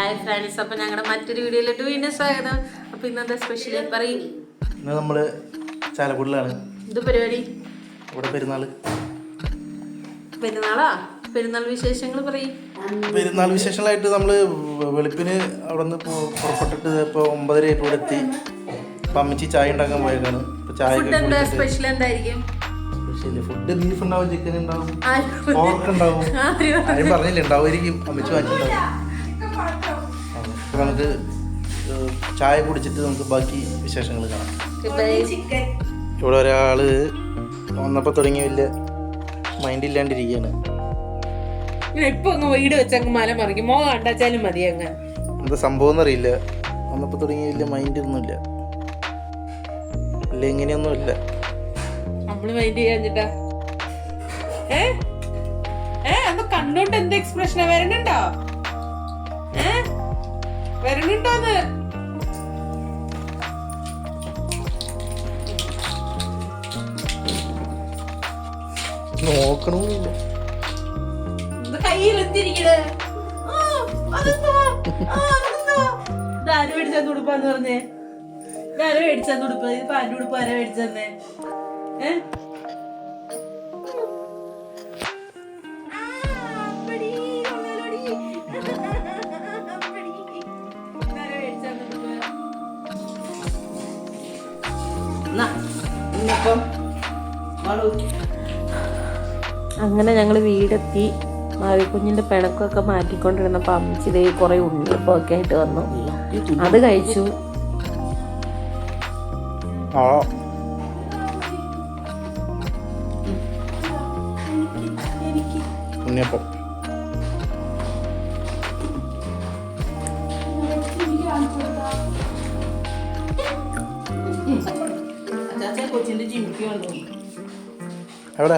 Hi friends, അപ്പോൾ ഞങ്ങളുടെ മറ്റൊരു വീഡിയോയിലോട്ട് വീണ്ടും സ്വാഗതം. അപ്പോൾ ഇന്നത്തെ സ്പെഷ്യൽ പറയും. ഇന്ന് നമ്മൾ ചാലക്കുടിലാണ്. ഇത് പരിപാടി ഇവിടെ പെരുന്നാളാ. പെരുന്നാൾ വിശേഷങ്ങൾ പറയും. പെരുന്നാൾ വിശേഷങ്ങളായിട്ട് നമ്മൾ വെളുപ്പിന് അവിടെ നിന്ന് പുറപ്പെട്ടിട്ട് ഇപ്പോൾ 9:30 ഇവിടെ എത്തി. അപ്പം അമ്മച്ചി ചായ ഉണ്ടാക്കാൻ പോയതാണ്. ഇപ്പോൾ ചായ സ്പെഷ്യൽ എന്തായിരിക്കും? ഫുഡ് ബീഫ് ഉണ്ടാവും, ചിക്കൻ ഉണ്ടാവും, പോർക്ക് ഉണ്ടാവും. ആരും പറഞ്ഞില്ല, ഉണ്ടാവുമായിരിക്കും. അമ്മച്ചി വാങ്ങിച്ചിട്ടുണ്ടാവും. അപ്പോൾ നമുക്ക് ചായ കുടിച്ചിട്ട് നമുക്ക് ബാക്കി വിശേഷങ്ങൾ കാണാം. ഇവിടെ ഒരാൾ വന്നപ്പോൾ തുടങ്ങി വലിയ മൈൻഡ് ഇല്ലാണ്ടിരിക്കുകയാണ്. ഇപ്പൊ വീട് വെച്ചങ്ങ് മല മറിക്കും. മോ കണ്ടാച്ചാലും മതി. അങ്ങ് എന്താ സംഭവം എന്നറിയില്ല. വന്നപ്പോൾ തുടങ്ങി വലിയ മൈൻഡ് ഒന്നുമില്ല, അല്ല ഇങ്ങനെയൊന്നുമില്ല. നമ്മള് മൈൻഡ് ചെയ്യാഞ്ഞിട്ടാ. അന്ന് കണ്ടോണ്ട് എന്ത് എക്സ്പ്രഷനാ? വരണുണ്ടോ? വരണുണ്ടോന്ന് നോക്കണമില്ല. കയ്യിലെത്തിരിക്കണേ. ആര് മേടിച്ചെന്ന് ഉടുപ്പാന്ന് പറഞ്ഞേ? ആര് മേടിച്ചെന്ന് ഉടുപ്പ്? ഇത് പാൻ്റെ ഉടുപ്പ് ആരാ മേടിച്ചെന്നേ? അങ്ങനെ ഞങ്ങൾ വീടെത്തി. മാവിക്കുഞ്ഞിന്റെ പിണക്കൊക്കെ മാറ്റിക്കൊണ്ടിരുന്നപ്പോൾ അമ്മച്ചിതേ കുറെ ഉണ്ണിയപ്പൊക്കെ ആയിട്ട് വന്നു. അത് കഴിച്ചു. ഉണ്ണിയപ്പം കൊച്ചിന്റെ ജിമിക്ക് വന്നു. എവിടെ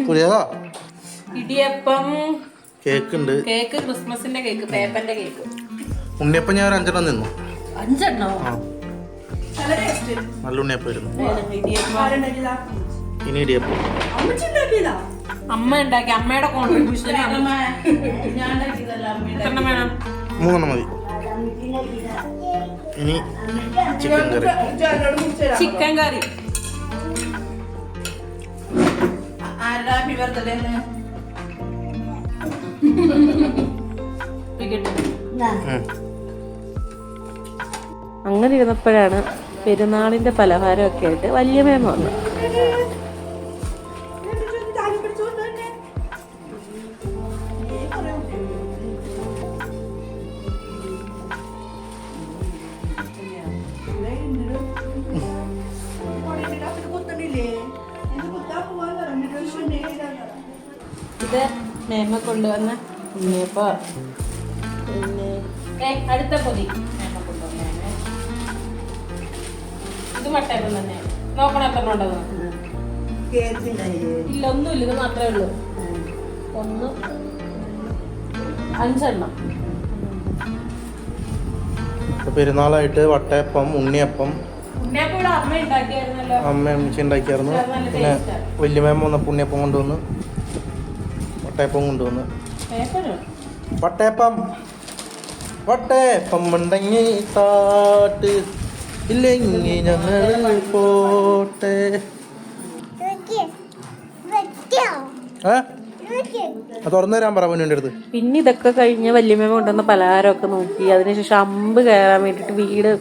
പുതിയതാ? ഇടിയപ്പം, കേക്ക് ഉണ്ട്. കേക്ക് ക്രിസ്മസിന്റെ കേക്ക്, പേപ്പറിന്റെ കേക്ക്. ഉണ്ണിയപ്പം ഞാൻ ഒരു 5 നിന്നു. 5 നല്ല ഉണ്ണിയപ്പം ആയിരുന്നു. ഇടിയപ്പം ഇനി ഇടിയപ്പം അമ്മ ഉണ്ടാക്കി. അമ്മയുടെ കോൺട്രിബ്യൂഷൻ 3 മതി. ഇനി ചിക്കൻ കറി. ചിക്കൻ കറി അങ്ങനെ ഇരുന്നപ്പോഴാണ് പെരുന്നാളിന്റെ പലഹാരമൊക്കെ ആയിട്ട് വല്യമ്മ വന്നു. ഇത് മേമ കൊണ്ടുവന്ന ഉണ്ണിയപ്പ. പിന്നെ അടുത്ത പൊതി മേമ കൊണ്ടുവന്നേ. ഇത് മട്ടയപ്പം തന്നെ. നോക്കണം എത്ര ഉണ്ടെന്ന്. ഇല്ല, ഒന്നുമില്ല. ഇത് മാത്രമേ ഉള്ളൂ. 1, 5 പെരുന്നാളായിട്ട് വട്ടയപ്പം, ഉണ്ണിയപ്പം ഇവിടെ അമ്മ ഉണ്ടാക്കിയായിരുന്നല്ലോ. അമ്മച്ചി ഉണ്ടാക്കിയായിരുന്നു. പിന്നെ വല്യമ്മ വന്നപ്പോൾ ഉണ്ണിയപ്പം കൊണ്ടുവന്ന്, വട്ടയപ്പം കൊണ്ടുവന്ന്. വട്ടയപ്പം വട്ടയപ്പം ഉണ്ടെങ്കി താട്ട്, ഇല്ലെങ്കിൽ ഞങ്ങൾ പോട്ടെ. തുറന്നു തരാൻ പറ എൻ്റെ അടുത്ത്. പിന്നെ ഇതൊക്കെ കഴിഞ്ഞ് വല്യമ്മ കൊണ്ടുവന്ന പലഹാരമൊക്കെ നോക്കി. അതിനുശേഷം അമ്പ് കയറാൻ വേണ്ടിയിട്ട് വീട്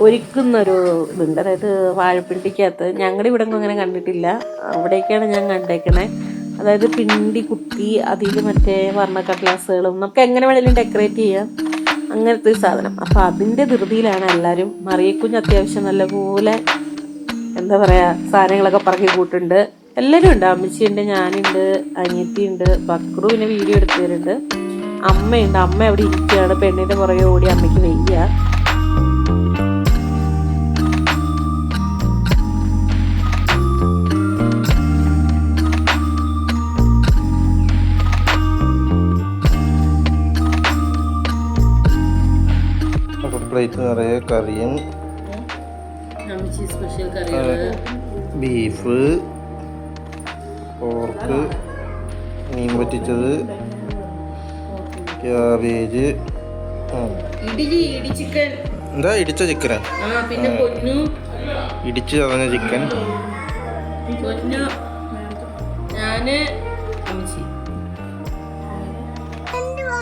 ഒരുക്കുന്നൊരു ഇതുണ്ട്. അതായത് വാഴപ്പിണ്ടിക്കകത്ത്. ഞങ്ങളുടെ ഇവിടെ ഒന്നും അങ്ങനെ കണ്ടിട്ടില്ല. അവിടേക്കാണ് ഞാൻ കണ്ടേക്കണേ. അതായത് പിണ്ടി കുത്തി അതിൽ മറ്റേ വർണ്ണക്കടലാസുകളും നമുക്ക് എങ്ങനെ വേണമെങ്കിലും ഡെക്കറേറ്റ് ചെയ്യാം, അങ്ങനത്തെ ഒരു സാധനം. അപ്പം അതിൻ്റെ ധൃതിയിലാണ് എല്ലാവരും. മറിയക്കുഞ്ഞ് അത്യാവശ്യം നല്ലപോലെ എന്താ പറയുക സാധനങ്ങളൊക്കെ പറക്കി കൂട്ടുണ്ട്. എല്ലാവരും ഉണ്ട്. അമ്മച്ചിയുണ്ട്, ഞാനുണ്ട്, അനിയത്തിയുണ്ട്, ബക്രു പിന്നെ വീഡിയോ എടുത്തു തരുന്നുണ്ട്, അമ്മയുണ്ട്. അമ്മ അവിടെ ഇരിക്കുകയാണ്. പെണ്ണിൻ്റെ പുറകെ ഓടി. അമ്മയ്ക്ക് വയ്യ. പ്ലേറ്റ് നിറയെ കറിയും സ്പെഷ്യൽ കറികൾ, ബീഫ്, പോർക്ക്, മീൻ പറ്റിച്ചത്, ക്യാബേജ്. എന്താ ഇടിച്ച ചിക്കനാ? ഇടിച്ച് തറഞ്ഞ ചിക്കൻ.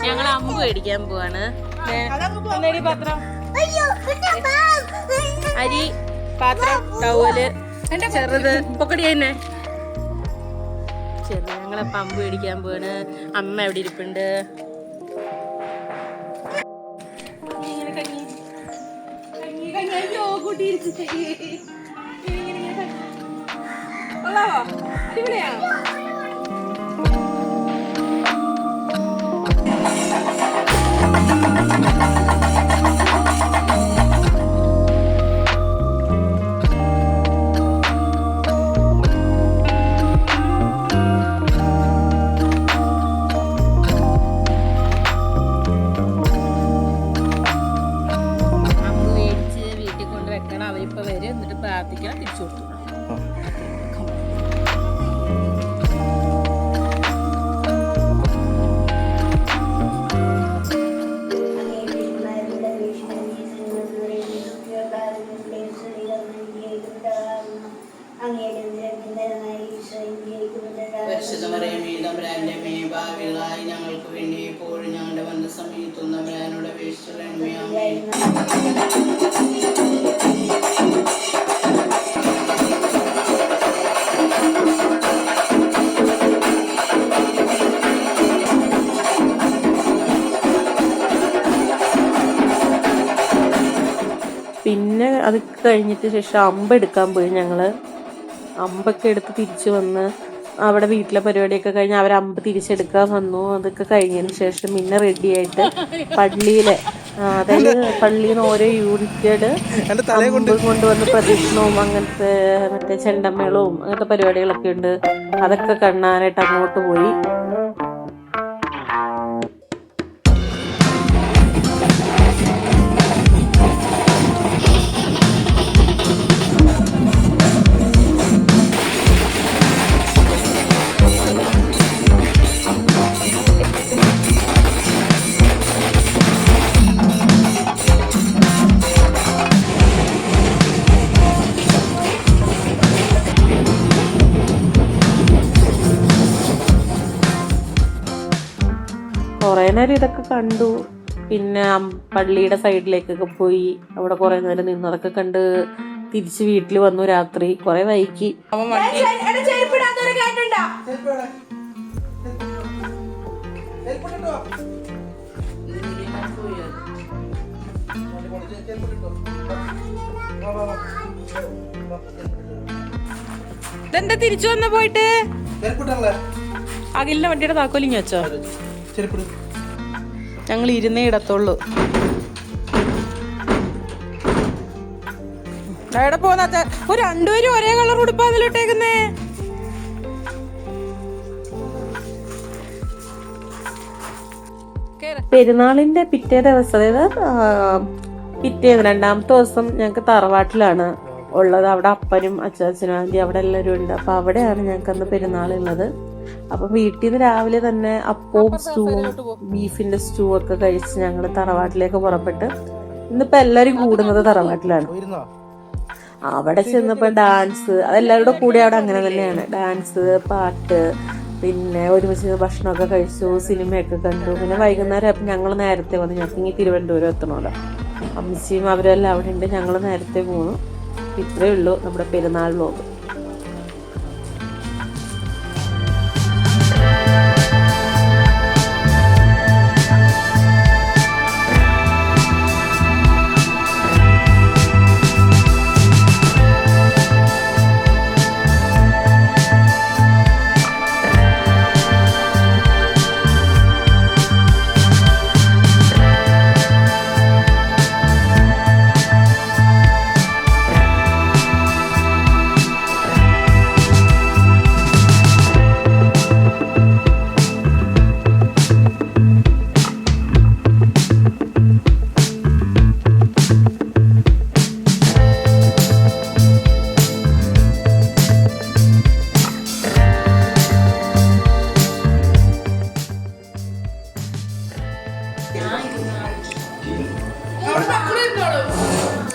ഞങ്ങൾ അമ്പ് മേടിക്കാൻ പോവാണ്. അരി, പാത്രം, ടവല്, ചെറുത് പൊക്കടി തന്നെ ചെറുത്. ഞങ്ങളെ പമ്പ് മേടിക്കാൻ പോവാണ്. അമ്മ എവിടെ ഇരിപ്പുണ്ട്? അവരിപ്പോ വരും, എന്നിട്ട് പ്രാർത്ഥിക്കണം, തിരിച്ചു കൊടുത്തു. ഞങ്ങൾക്ക് വേണ്ടി എപ്പോഴും ഞങ്ങളുടെ വന്ന സമയത്തും തമ്പുരാനോട് അപേക്ഷിച്ചു. പിന്നെ അത് കഴിഞ്ഞിട്ട് ശേഷം അമ്പെടുക്കാൻ പോയി. ഞങ്ങൾ അമ്പൊക്കെ എടുത്ത് തിരിച്ചു വന്ന് അവിടെ വീട്ടിലെ പരിപാടിയൊക്കെ കഴിഞ്ഞ് അവർ അമ്പ് തിരിച്ചെടുക്കാൻ വന്നു. അതൊക്കെ കഴിഞ്ഞതിന് ശേഷം പിന്നെ റെഡിയായിട്ട് പള്ളിയിലെ, അതായത് പള്ളിയിൽ നിന്ന് ഓരോ യൂണിറ്റഡ് അമ്പ് കൊണ്ടുവന്ന് പ്രദക്ഷിണവും അങ്ങനത്തെ മറ്റേ ചെണ്ടമേളവും അങ്ങനത്തെ പരിപാടികളൊക്കെ ഉണ്ട്. അതൊക്കെ കാണാനായിട്ട് അങ്ങോട്ട് പോയി. കുറേ നേരം ഇതൊക്കെ കണ്ടു. പിന്നെ പള്ളിയുടെ സൈഡിലേക്കൊക്കെ പോയി അവിടെ കുറേ നേരം നിന്ന് അതൊക്കെ കണ്ട് തിരിച്ച് വീട്ടിൽ വന്നു. രാത്രി കുറേ വൈകി. ഇതെന്താ തിരിച്ചു വന്ന പോയിട്ട്? അഖിലിന്റെ വണ്ടിയുടെ താക്കോലിങ് വെച്ചോ? ഞങ്ങൾ ഇരുന്നേ ഇടത്തുള്ളൂ. എവിടെ പോന്ന? രണ്ടുപേരും ഒരേ കളർ ഉടുപ്പാ അതിലിട്ടേക്കുന്നേ. പെരുന്നാളിന്റെ പിറ്റേ ദിവസം, അതായത് പിറ്റേന്ന് രണ്ടാമത്തെ ദിവസം ഞങ്ങക്ക് തറവാട്ടിലാണ് ഉള്ളത്. അവിടെ അപ്പനും അച്ചാച്ചനും ആന്റി അവിടെ എല്ലാവരും ഉണ്ട്. അപ്പൊ അവിടെയാണ് ഞങ്ങൾക്ക് അന്ന് പെരുന്നാളുള്ളത്. അപ്പൊ വീട്ടിൽ നിന്ന് രാവിലെ തന്നെ അപ്പവും സ്റ്റൂവും ബീഫിന്റെ സ്റ്റൂ ഒക്കെ കഴിച്ച് ഞങ്ങൾ തറവാട്ടിലേക്ക് പുറപ്പെട്ട് ഇന്നിപ്പോ എല്ലാരും കൂടുന്നത് തറവാട്ടിലാണ്. അവിടെ ചെന്നപ്പോ ഡാൻസ്, അതെല്ലാവരുടെ കൂടെ അവിടെ അങ്ങനെ തന്നെയാണ്. ഡാൻസ്, പാട്ട്, പിന്നെ ഒരുമിച്ച് ഭക്ഷണമൊക്കെ കഴിച്ചു, സിനിമയൊക്കെ കണ്ടു. പിന്നെ വൈകുന്നേരം ആയപ്പോൾ ഞങ്ങൾ നേരത്തെ വന്നു. ഞങ്ങൾക്ക് ഇനി തിരുവനന്തപുരം എത്തണമല്ലോ. അമ്മച്ചിയും അവരെല്ലാം അവിടെ ഉണ്ട്. ഞങ്ങൾ നേരത്തെ പോന്നു. ഇത്രയേ ഉള്ളൂ നമ്മുടെ പെരുന്നാൾ വ്ലോഗ്.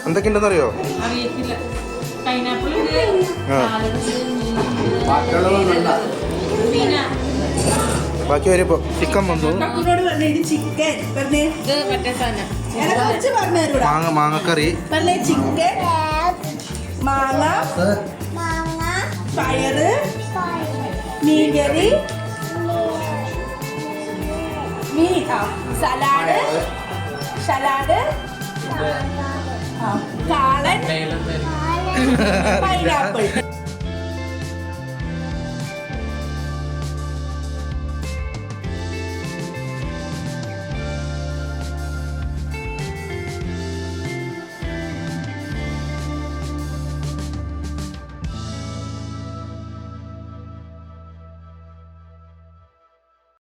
എന്തൊക്കെയുണ്ടെന്ന് അറിയോ? അറിയത്തില്ല. പൈനാപ്പിൾ ബാക്കി വരുമ്പോ ചിക്കൻ വന്നു. മാങ്ങക്കറി, ചിക്കൻ, മാങ്ങ, പയറ്, മീൻകറി, സലാഡ്, കാളൻ, പൈനാപ്പിൾ.